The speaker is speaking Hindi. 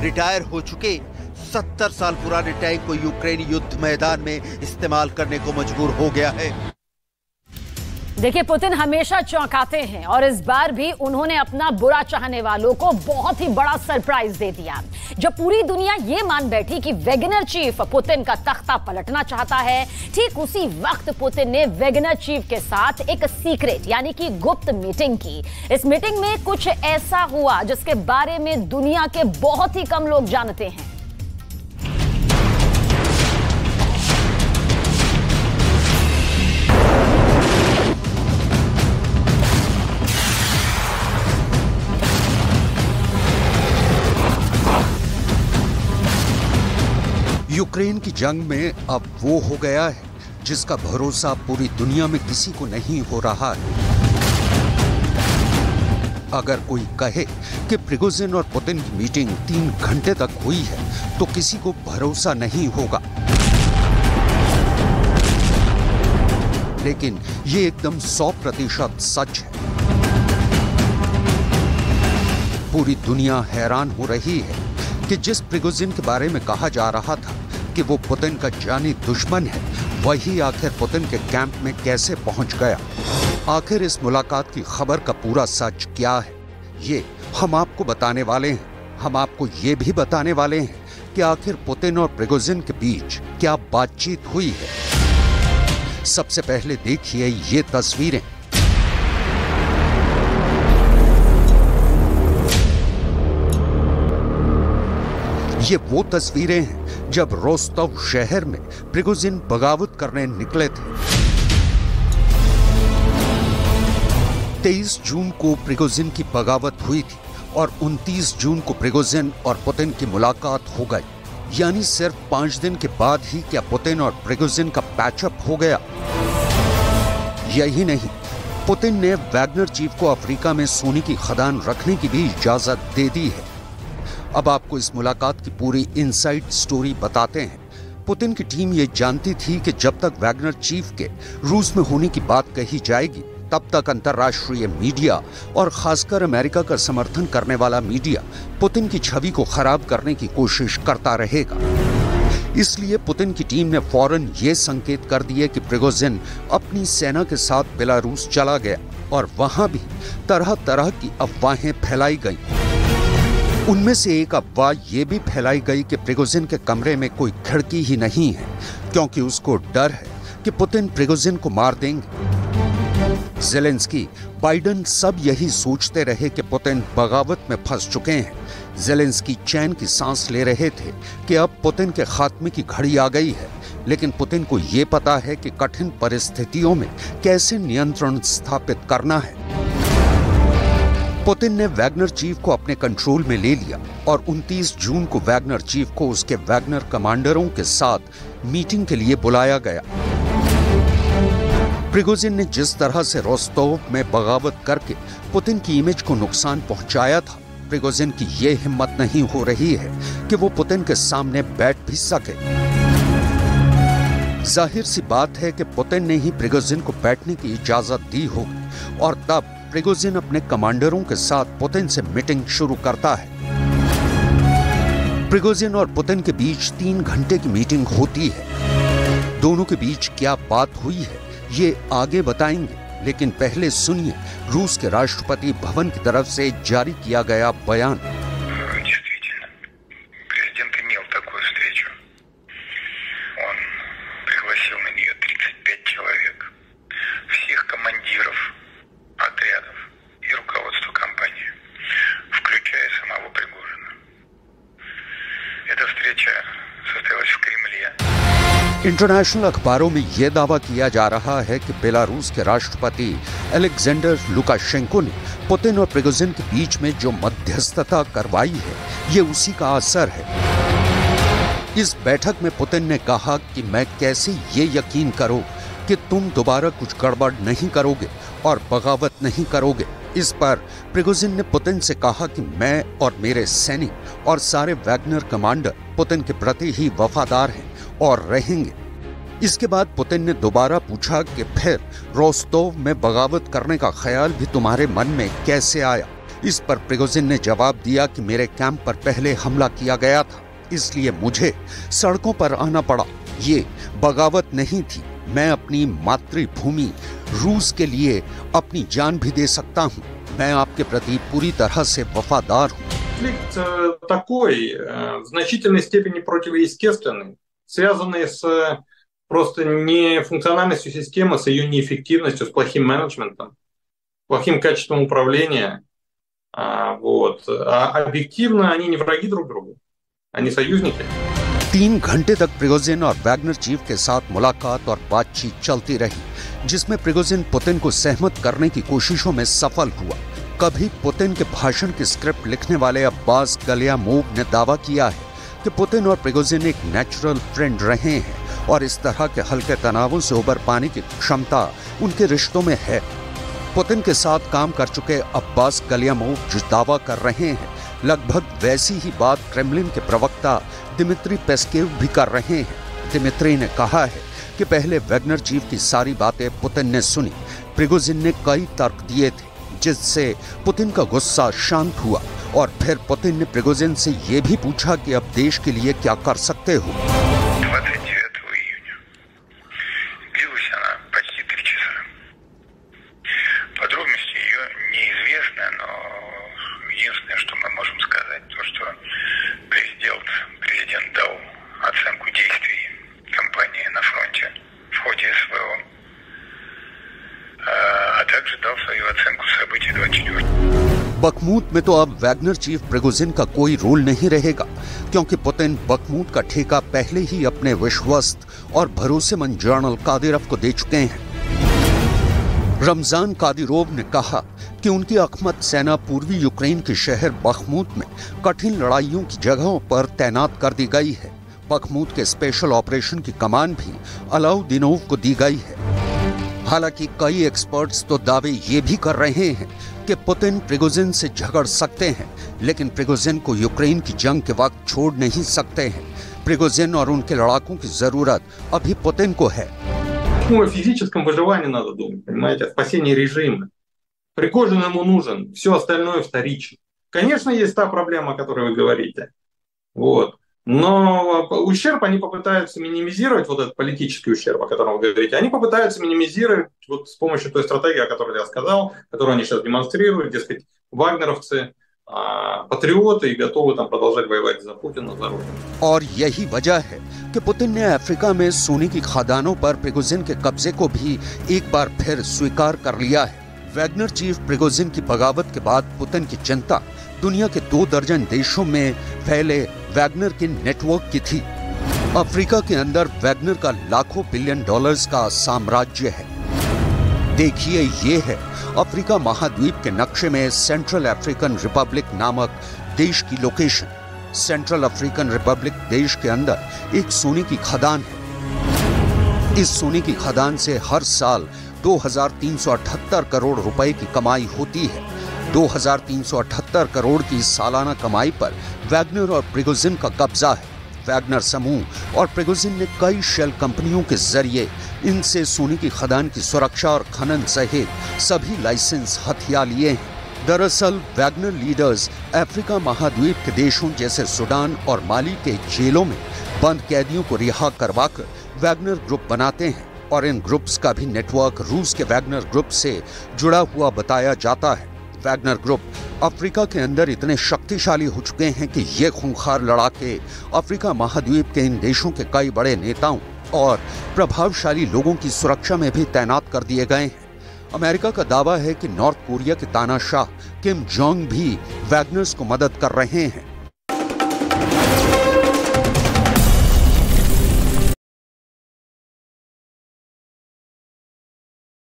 रिटायर हो चुके 70 साल पुराने टैंक को यूक्रेनी युद्ध मैदान में इस्तेमाल करने को मजबूर हो गया है। देखिए, पुतिन हमेशा चौंकाते हैं और इस बार भी उन्होंने अपना बुरा चाहने वालों को बहुत ही बड़ा सरप्राइज दे दिया। जब पूरी दुनिया ये मान बैठी कि वैगनर चीफ पुतिन का तख्ता पलटना चाहता है, ठीक उसी वक्त पुतिन ने वैगनर चीफ के साथ एक सीक्रेट यानी कि गुप्त मीटिंग की। इस मीटिंग में कुछ ऐसा हुआ जिसके बारे में दुनिया के बहुत ही कम लोग जानते हैं। यूक्रेन की जंग में अब वो हो गया है जिसका भरोसा पूरी दुनिया में किसी को नहीं हो रहा है। अगर कोई कहे कि प्रिगोजिन और पुतिन की मीटिंग 3 घंटे तक हुई है तो किसी को भरोसा नहीं होगा, लेकिन ये एकदम 100% सच है। पूरी दुनिया हैरान हो रही है कि जिस प्रिगोजिन के बारे में कहा जा रहा था कि वो पुतिन का जानी दुश्मन है, वही आखिर पुतिन के कैंप में कैसे पहुंच गया। आखिर इस मुलाकात की खबर का पूरा सच क्या है, ये हम आपको बताने वाले हैं। हम आपको ये भी बताने वाले हैं कि आखिर पुतिन और प्रिगोजिन के बीच क्या बातचीत हुई है। सबसे पहले देखिए ये तस्वीरें। ये वो तस्वीरें हैं जब रोस्तव शहर में प्रिगोजिन बगावत करने निकले थे। 23 जून को प्रिगोजिन की बगावत हुई थी और 29 जून को प्रिगोजिन और पुतिन की मुलाकात हो गई। यानी सिर्फ 5 दिन के बाद ही क्या पुतिन और प्रिगोजिन का पैचअप हो गया। यही नहीं, पुतिन ने वैगनर चीफ को अफ्रीका में सोने की खदान रखने की भी इजाजत दे दी है। अब आपको इस मुलाकात की पूरी इनसाइड स्टोरी बताते हैं। पुतिन की टीम ये जानती थी कि जब तक वैगनर चीफ के रूस में होने की बात कही जाएगी, तब तक अंतर्राष्ट्रीय मीडिया और खासकर अमेरिका का समर्थन करने वाला मीडिया पुतिन की छवि को खराब करने की कोशिश करता रहेगा। इसलिए पुतिन की टीम ने फौरन ये संकेत कर दिए कि प्रिगोजिन अपनी सेना के साथ बेलारूस चला गया और वहां भी तरह तरह की अफवाहें फैलाई गईं। उनमें से एक अफवाह ये भी फैलाई गई कि प्रिगोजिन के कमरे में कोई खिड़की ही नहीं है, क्योंकि उसको डर है कि पुतिन प्रिगोजिन को मार देंगे। ज़ेलेंस्की, बाइडेन सब यही सोचते रहे कि पुतिन बगावत में फंस चुके हैं। ज़ेलेंस्की चैन की सांस ले रहे थे कि अब पुतिन के खात्मे की घड़ी आ गई है, लेकिन पुतिन को ये पता है कि कठिन परिस्थितियों में कैसे नियंत्रण स्थापित करना है। पुतिन ने वैगनर चीफ को अपने कंट्रोल में ले लिया और 29 जून को वैगनर चीफ को उसके वैगनर कमांडरों के साथ मीटिंग के लिए बुलाया गया। प्रिगोजिन ने जिस तरह से रोस्तोव में बगावत करके पुतिन की इमेज को नुकसान पहुंचाया था, प्रिगोजिन की ये हिम्मत नहीं हो रही है कि वो पुतिन के सामने बैठ भी सके। जाहिर सी बात है कि पुतिन ने ही प्रिगोजिन को बैठने की इजाजत दी होगी और तब प्रिगोजिन अपने कमांडरों के साथ पुतिन से मीटिंग शुरू करता है। प्रिगोजिन और पुतिन के बीच 3 घंटे की मीटिंग होती है। दोनों के बीच क्या बात हुई है ये आगे बताएंगे, लेकिन पहले सुनिए रूस के राष्ट्रपति भवन की तरफ से जारी किया गया बयान। इंटरनेशनल अखबारों में यह दावा किया जा रहा है कि बेलारूस के राष्ट्रपति अलेक्जेंडर लुकाशेंको ने पुतिन और प्रिगोजिन के बीच में जो मध्यस्थता करवाई है, ये उसी का असर है। इस बैठक में पुतिन ने कहा कि मैं कैसे ये यकीन करूं कि तुम दोबारा कुछ गड़बड़ नहीं करोगे और बगावत नहीं करोगे। इस पर प्रिगोजिन ने पुतिन से कहा कि मैं और मेरे सैनिक और सारे वैगनर कमांडर पुतिन के प्रति ही वफादार हैं और रहेंगे। इसके बाद पुतिन ने दोबारा पूछा कि फिर रोस्तोव में बगावत करने का ख्याल भी तुम्हारे मन में कैसे आया। इस पर प्रिगोजिन ने जवाब दिया कि मेरे कैंप पर पहले हमला किया गया था, इसलिए मुझे सड़कों पर आना पड़ा। ये बगावत नहीं थी, मैं अपनी मातृभूमि रूस के लिए अपनी जान भी दे सकता हूँ। मैं आपके प्रति पूरी तरह से वफादार हूँ। Конфликт такой, в значительной степени противоестественный, связанный с просто нефункциональностью системы, с ее неэффективностью, с плохим менеджментом, плохим качеством управления. А объективно они не враги друг другу, они союзники. 3 घंटे तक प्रिगोजिन और वैगनर चीफ के साथ मुलाकात और बातचीत चलती रही, जिसमें प्रिगोजिन पुतिन को सहमत करने की कोशिशों में सफल हुआ। कभी पुतिन के भाषण की स्क्रिप्ट लिखने वाले अब्बास गलियामोव ने दावा किया है कि पुतिन और प्रिगोजिन एक नेचुरल फ्रेंड रहे हैं और इस तरह के हल्के तनावों से उबर पाने की क्षमता उनके रिश्तों में है। पुतिन के साथ काम कर चुके अब्बास गलियामोव जो दावा कर रहे हैं, लगभग वैसी ही बात क्रेमलिन के प्रवक्ता दिमित्री पेस्केव भी कर रहे हैं। दिमित्री ने कहा है कि पहले वैगनर चीफ की सारी बातें पुतिन ने सुनी, प्रिगोजिन ने कई तर्क दिए थे जिससे पुतिन का गुस्सा शांत हुआ और फिर पुतिन ने प्रिगोजिन से ये भी पूछा कि अब देश के लिए क्या कर सकते हो। 29 июня. Длилась она почти 3 часа. Подробности ее неизвестны, но единственное, что мы можем сказать, то, что президент дал оценку действий кампании на фронте в ходе СВО, а также дал свою оценку событий 24. बखमूत में तो अब वैगनर चीफ प्रिगोजिन का कोई रोल नहीं रहेगा, क्योंकि पुतिन बखमूत का ठेका पहले ही अपने विश्वस्त और भरोसेमंद जनरल कादिरोव को दे चुके हैं। रमजान कादिरोव ने कहा कि उनकी अखमत सेना पूर्वी यूक्रेन के शहर बखमूत में कठिन लड़ाइयों की जगहों पर तैनात कर दी गई है। बखमूत के स्पेशल ऑपरेशन की कमान भी अलाउद्दीनोव को दी गई है। हालांकि कई एक्सपर्ट्स तो दावे ये भी कर रहे हैं कि पुतिन प्रिगोजिन से झगड़ सकते हैं, लेकिन प्रिगोजिन को यूक्रेन की जंग के वक्त छोड़ नहीं सकते हैं। प्रिगोजिन और उनके लड़ाकों की जरूरत अभी पुतिन को है। О физическом выживании надо думать, понимаете, о спасении режима. Пригожин ему нужен, все остальное вторично. Конечно, есть та проблема, о которой вы говорите. Но ущерб они попытаются минимизировать, вот этот политический ущерб, о котором вы говорите, они попытаются минимизировать вот с помощью той стратегии, о которой я сказал, которую они сейчас демонстрируют, дескать, вагнеровцы, патриоты и готовы там продолжать воевать за Путина, за Родину. और यही वजह है कि पुतिन ने अफ्रीका में सोने की खदानों पर प्रिगोजिन के कब्जे को भी एक बार फिर स्वीकार कर लिया है। वैगनर चीफ प्रिगोजिन की बगावत के बाद पुतिन की चिंता दुनिया के 2 दर्जन देशों में फैले वैगनर के नेटवर्क की थी। अफ्रीका के अंदर वैगनर का लाखों बिलियन डॉलर्स का साम्राज्य है। देखिए, ये है अफ्रीका महाद्वीप के नक्शे में सेंट्रल अफ्रीकन रिपब्लिक नामक देश की लोकेशन। सेंट्रल अफ्रीकन रिपब्लिक देश के अंदर एक सोने की खदान है। इस सोने की खदान से हर साल 2378 करोड़ रुपए की कमाई होती है। 2378 करोड़ की सालाना कमाई पर वैगनर और प्रिगोजिन का कब्जा है। वैगनर समूह और प्रिगोजिन ने कई शेल कंपनियों के जरिए इनसे सोने की खदान की सुरक्षा और खनन सहित सभी लाइसेंस हथिया लिए हैं। दरअसल वैगनर लीडर्स अफ्रीका महाद्वीप के देशों जैसे सूडान और माली के जेलों में बंद कैदियों को रिहा करवाकर वैगनर ग्रुप बनाते हैं और इन ग्रुप्स का भी नेटवर्क रूस के वैगनर ग्रुप से जुड़ा हुआ बताया जाता है। वैगनर ग्रुप अफ्रीका के अंदर इतने शक्तिशाली हो चुके हैं कि ये खूंखार लड़ाके अफ्रीका महाद्वीप के इन देशों के कई बड़े नेताओं और प्रभावशाली लोगों की सुरक्षा में भी तैनात कर दिए गए हैं। अमेरिका का दावा है कि नॉर्थ कोरिया के तानाशाह किम जोंग भी वैगनर्स को मदद कर रहे हैं।